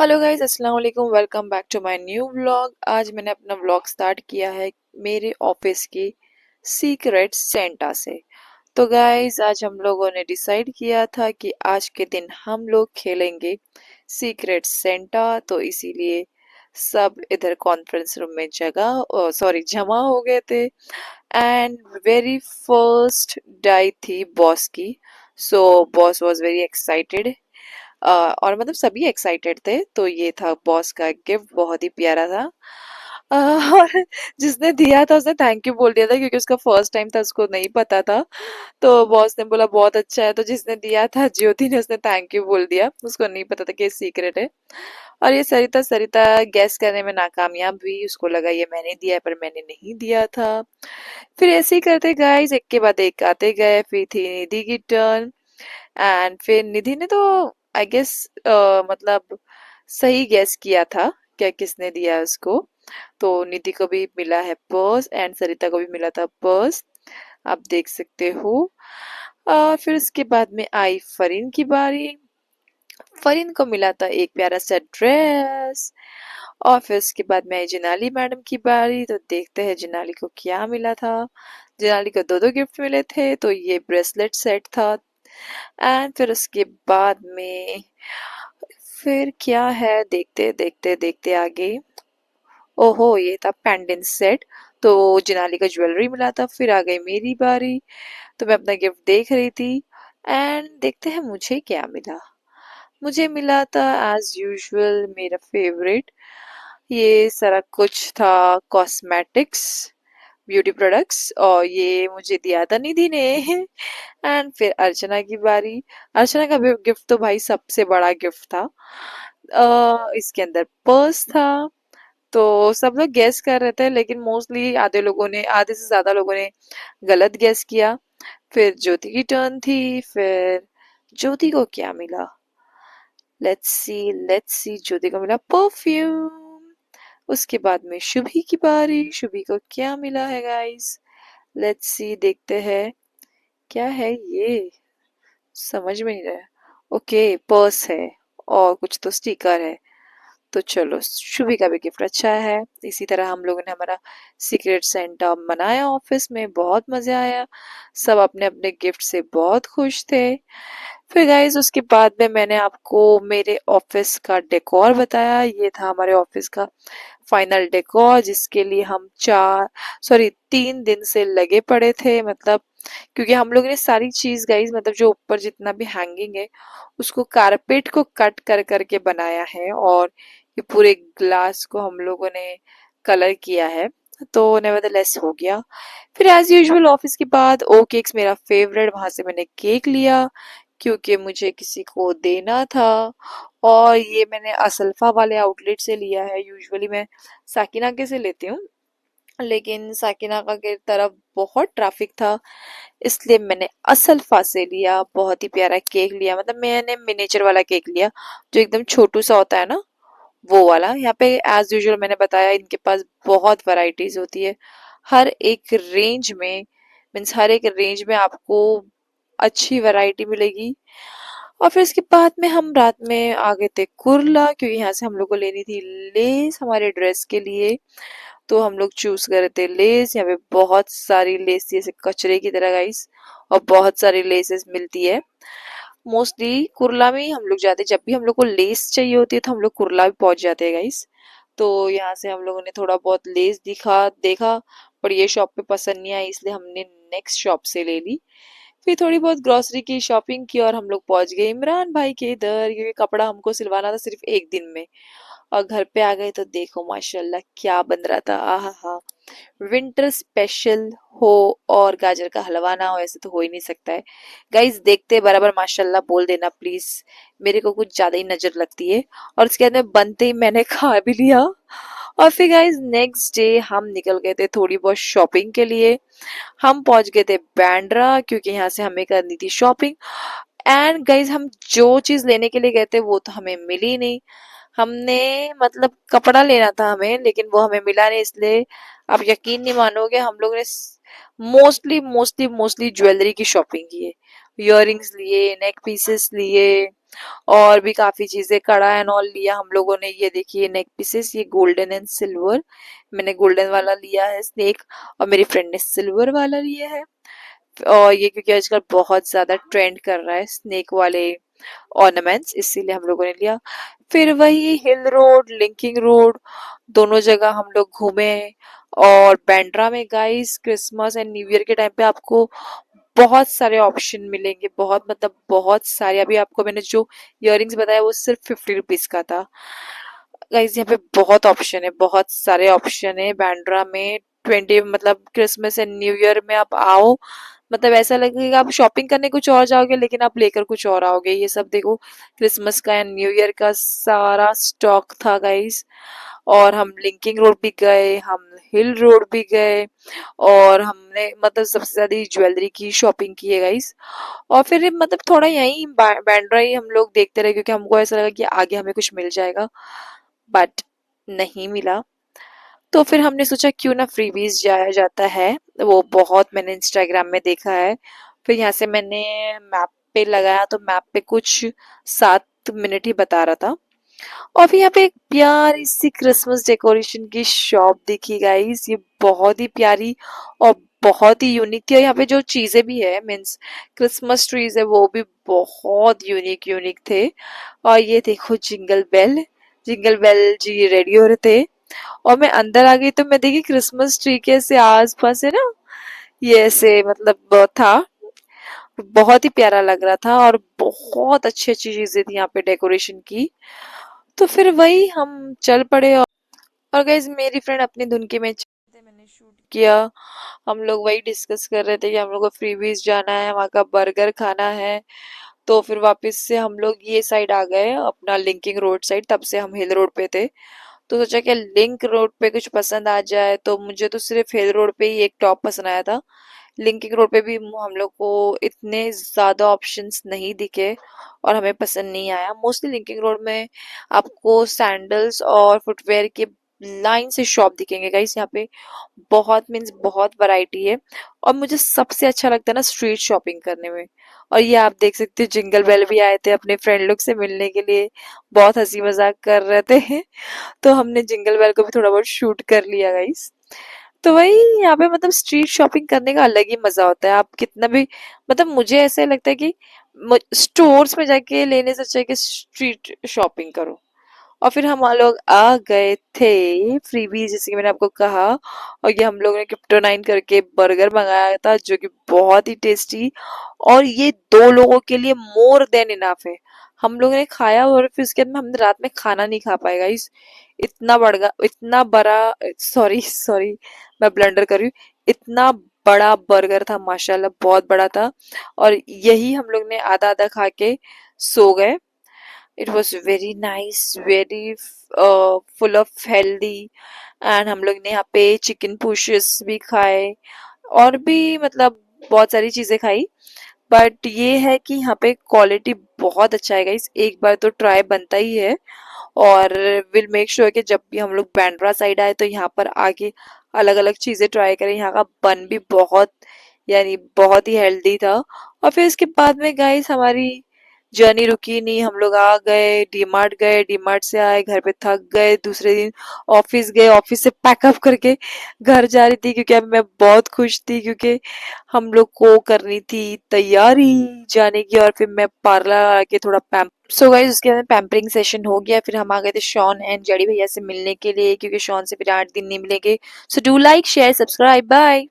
Hello guys, अस्सलाम वालेकुम। Welcome back to my new vlog. आज मैंने अपना व्लॉग स्टार्ट किया है मेरे ऑफिस की सीक्रेट सेंटा से। तो गाइस, आज हम लोगों ने डिसाइड किया था कि आज के दिन हम लोग खेलेंगे सीक्रेट सेंटा। तो इसीलिए सब इधर कॉन्फ्रेंस रूम में जमा हो गए थे। एंड वेरी फर्स्ट डाई थी बॉस की। So boss was very excited. और मतलब सभी एक्साइटेड थे। तो ये था बॉस का गिफ्ट, बहुत ही प्यारा था। और जिसने दिया था उसने थैंक यू बोल दिया था, क्योंकि उसका फर्स्ट टाइम था, उसको नहीं पता था। तो बॉस ने बोला बहुत अच्छा है। तो जिसने दिया था ज्योति ने, उसने थैंक यू बोल दिया, उसको नहीं पता था कि ये सीक्रेट है। और ये सरिता सरिता गैस करने में नाकामयाब हुई। उसको लगा ये मैंने दिया है, पर मैंने नहीं दिया था। फिर ऐसे ही करते गाइस, एक के बाद एक आते गए। फिर थी निधि की टर्न। एंड फिर निधि ने तो आई गेस मतलब सही गैस किया था क्या किसने दिया है उसको। तो निधि को भी मिला है पर्स एंड सरिता को भी मिला था पर्स, आप देख सकते हो। फिर उसके बाद में आई फरीन की बारी। फरीन को मिला था एक प्यारा सा ड्रेस। और फिर उसके बाद में आई जिनाली मैडम की बारी। तो देखते हैं जिनाली को क्या मिला था। जिनाली को दो दो गिफ्ट मिले थे, तो ये ब्रेसलेट सेट था। एंड फिर उसके बाद में फिर क्या है, देखते देखते देखते आगे। ओहो, ये था पेंडेंट सेट। तो जिनाली का ज्वेलरी मिला था। फिर आ गई मेरी बारी। तो मैं अपना गिफ्ट देख रही थी। एंड देखते हैं मुझे क्या मिला। मुझे मिला था एज यूजुअल मेरा फेवरेट, ये सारा कुछ था कॉस्मेटिक्स, ब्यूटी प्रोडक्ट्स। और ये मुझे दिया था निधि ने। एंड फिर अर्चना की बारी। अर्चना का गिफ्ट तो भाई सबसे बड़ा गिफ्ट था। इसके अंदर पर्स था। तो सब लोग गेस कर रहे थे, लेकिन मोस्टली आधे से ज्यादा लोगों ने गलत गेस किया। फिर ज्योति की टर्न थी। फिर ज्योति को क्या मिला, लेट्स सी ज्योति को मिला परफ्यूम। उसके बाद में शुभी की बारी। शुभी को क्या मिला है गाइस, लेट्स सी देखते हैं क्या है ये, समझ में नहीं रहा। ओके, पर्स है और कुछ तो स्टिकर है। तो चलो, शुभी का भी गिफ्ट अच्छा है। इसी तरह हम लोगों ने हमारा सीक्रेट सेंटा मनाया ऑफिस में, बहुत मजा आया। सब अपने अपने गिफ्ट से बहुत खुश थे। फिर गाइस, उसके बाद में मैंने आपको मेरे ऑफिस का डेकोर बताया। ये था हमारे ऑफिस का फाइनल डेकोर, जिसके लिए हम 3 दिन से लगे पड़े थे। मतलब क्योंकि हम लोग ने सारी चीज गाइस, मतलब जो ऊपर जितना भी हैंगिंग है, उसको कारपेट को कट कर करके बनाया है। और ये पूरे ग्लास को हम लोगों ने कलर किया है। तो नेवरदलेस हो गया। फिर एज यूजुअल ऑफिस के बाद ओ केक्स मेरा फेवरेट, वहां से मैंने केक लिया क्योंकि मुझे किसी को देना था। और ये मैंने असल्फा वाले आउटलेट से लिया है। यूजुअली मैं साकिना के से लेती हूँ, लेकिन साकिना का के तरफ बहुत ट्रैफिक था, इसलिए मैंने असल्फा से लिया। बहुत ही प्यारा केक लिया, मतलब मैंने मिनिएचर वाला केक लिया, जो एकदम छोटू सा होता है ना, वो वाला। यहाँ पे एज यूजुअल मैंने बताया, इनके पास बहुत वैरायटीज होती है। हर एक रेंज में, मीन्स हर एक रेंज में आपको अच्छी वैरायटी मिलेगी। और फिर इसके बाद में हम रात में आ गए थे कुर्ला, क्योंकि यहाँ से हम लोग को लेनी थी लेस हमारे ड्रेस के लिए। तो हम लोग चूज कर रहे थे लेस। यहाँ पे बहुत सारी लेस थी, ऐसे कचरे की तरह गाइस। और बहुत सारी लेसेस मिलती है। मोस्टली कुर्ला में ही हम लोग जाते हैं। जब भी हम लोग को लेस चाहिए होती है, तो हम लोग कुर्ला भी पहुंच जाते हैं गाइस। तो यहाँ से हम लोगों ने थोड़ा बहुत लेस दिखा देखा, पर ये शॉप पे पसंद नहीं आई, इसलिए हमने नेक्स्ट शॉप से ले ली। फिर थोड़ी बहुत ग्रोसरी की शॉपिंग की और हम लोग पहुंच गए इमरान भाई के इधर, क्योंकि कपड़ा हमको सिलवाना था सिर्फ एक दिन में। और घर पे आ गए तो देखो माशाल्लाह क्या बन रहा था। आहा हा, विंटर स्पेशल हो और गाजर का हलवा ना हो, ऐसे तो हो ही नहीं सकता है। गाइस, देखते बराबर माशाल्लाह बोल देना प्लीज, मेरे को कुछ ज्यादा ही नजर लगती है। और उसके बाद में बनते ही मैंने खा भी लिया। और फिर गाइस, नेक्स्ट डे हम निकल गए थे थोड़ी बहुत शॉपिंग के लिए। हम पहुंच गए थे बैंड्रा, क्योंकि यहाँ से हमें करनी थी शॉपिंग। एंड गाइज, हम जो चीज लेने के लिए गए थे वो तो हमें मिली नहीं। हमने मतलब कपड़ा लेना था हमें, लेकिन वो हमें मिला नहीं। इसलिए आप यकीन नहीं मानोगे, हम लोग ने मोस्टली ज्वेलरी की शॉपिंग की है। इयररिंग्स लिए, नेक पीसेस लिए, और भी काफी चीजें, कड़ा एंड ऑल लिया हम लोगों ने। ये देखिए नेक पीसेस, ये गोल्डन एंड सिल्वर, मैंने गोल्डन वाला लिया है स्नेक, और मेरी फ्रेंड ने सिल्वर वाला लिया है। और ये क्योंकि आजकल बहुत ज्यादा ट्रेंड कर रहा है स्नेक वाले ऑर्नामेंट्स, इसीलिए हम लोगों ने लिया। फिर वही हिल रोड, लिंकिंग रोड, दोनों जगह हम लोग घूमे। और बैंड्रा में guys Christmas and new year के टाइम पे आपको बहुत सारे ऑप्शन मिलेंगे, बहुत मतलब बहुत सारे। अभी आपको मैंने जो इयररिंग्स बताया वो सिर्फ 50 रुपीज का था। गाइस यहाँ पे बहुत ऑप्शन है, बहुत सारे ऑप्शन है बैंड्रा में। 20 मतलब क्रिसमस एंड न्यू ईयर में आप आओ, मतलब ऐसा लगेगा आप शॉपिंग करने कुछ और जाओगे लेकिन आप लेकर कुछ और आओगे। ये सब देखो, क्रिसमस का एंड न्यू ईयर का सारा स्टॉक था गाइस। और हम लिंकिंग रोड भी गए, हम हिल रोड भी गए, और हमने मतलब सबसे ज्यादा ज्वेलरी की शॉपिंग की है गाइस। और फिर मतलब थोड़ा यहीं बैंड्रा ही हम लोग देखते रहे, क्योंकि हमको ऐसा लगा कि आगे हमें कुछ मिल जाएगा, बट नहीं मिला। तो फिर हमने सोचा क्यों ना फ्रीबीज जाया जाता है, वो बहुत मैंने इंस्टाग्राम में देखा है। फिर यहाँ से मैंने मैप पे लगाया तो मैप पे कुछ 7 मिनट ही बता रहा था। और फिर यहाँ पे एक प्यारी सी क्रिसमस डेकोरेशन की शॉप दिखी गाइस, ये बहुत ही प्यारी और बहुत ही यूनिक थी। और यहाँ पे जो चीजें भी है मीन्स क्रिसमस ट्रीज है वो भी बहुत यूनिक यूनिक थे। और ये देखो जिंगल बेल, जिंगल बेल जी रेडी हो रहे थे। और मैं अंदर आ गई तो मैं देखी क्रिसमस ट्री के ऐसे आस पास है ना, ये ऐसे मतलब था, बहुत ही प्यारा लग रहा था। और बहुत अच्छी अच्छी चीजें थी यहाँ पे डेकोरेशन की। तो फिर वही हम चल पड़े। और गाइज मेरी फ्रेंड अपनी धुन के में थे, मैंने शूट किया। हम लोग वही डिस्कस कर रहे थे कि हम लोग को फ्रीबीज जाना है, वहाँ का बर्गर खाना है। तो फिर वापस से हम लोग ये साइड आ गए अपना लिंकिंग रोड साइड, तब से हम हिल रोड पे थे। तो सोचा कि लिंक रोड पे कुछ पसंद आ जाए, तो मुझे तो सिर्फ हिल रोड पे ही एक टॉप पसंद आया था। लिंकिंग रोड पे भी हम लोग को इतने ज्यादा ऑप्शंस नहीं दिखे और हमें पसंद नहीं आया। मोस्टली लिंकिंग रोड में आपको सैंडल्स और फुटवेयर के लाइन से शॉप दिखेंगे गाइस, यहाँ पे बहुत मीन्स बहुत वैरायटी है। और मुझे सबसे अच्छा लगता है ना स्ट्रीट शॉपिंग करने में। और ये आप देख सकते हो जिंगल बेल भी आए थे अपने फ्रेंड लोग से मिलने के लिए, बहुत हंसी मजाक कर रहे थे। तो हमने जिंगल बेल को भी थोड़ा बहुत शूट कर लिया गाइस। तो वही यहाँ पे मतलब स्ट्रीट शॉपिंग करने का अलग ही मजा होता है। आप कितना भी मतलब मुझे ऐसा लगता है कि स्टोर्स में जाके लेने से अच्छा है कि स्ट्रीट शॉपिंग करो। और फिर हम लोग आ गए थे फ्रीबी, जैसे कि मैंने आपको कहा। और ये हम लोगों ने क्रिप्टोनाइन करके बर्गर मंगाया था जो कि बहुत ही टेस्टी, और ये 2 लोगों के लिए मोर देन इनफ है। हम लोगों ने खाया और फिर उसके बाद में हमने रात में खाना नहीं खा पाएगा इस, इतना बड़ा इतना बड़ा, सॉरी सॉरी मैं ब्लंडर कर रही हूँ, इतना बड़ा बर्गर था माशाल्लाह, बहुत बड़ा था। और यही हम लोग ने आधा आधा खा के सो गए। It was very nice, very full of healthy. And हम लोग ने यहाँ पे चिकन पुशेस भी खाए, और भी मतलब बहुत सारी चीजें खाई। बट ये है कि यहाँ पे क्वालिटी बहुत अच्छा है गाइस, एक बार तो ट्राई बनता ही है। और विल मेक श्योर कि जब भी हम लोग बैंड्रा साइड आए तो यहाँ पर आके अलग अलग चीजें ट्राई करें। यहाँ का बन भी बहुत यानी बहुत ही हेल्दी था। और फिर इसके बाद में गाइस हमारी जर्नी रुकी नहीं, हम लोग आ गए डीमार्ट से आए, घर पे थक गए, दूसरे दिन ऑफिस गए, ऑफिस से पैकअप करके घर जा रही थी, क्योंकि अब मैं बहुत खुश थी क्योंकि हम लोग को करनी थी तैयारी जाने की। और फिर मैं पार्लर आके थोड़ा पैम सो गाइस उसके बाद पैम्परिंग सेशन हो गया। फिर हम आ गए थे शॉन एंड जड़ी भैया से मिलने के लिए, क्योंकि शॉन से फिर 8 दिन नहीं मिलेंगे। So do like share subscribe, bye.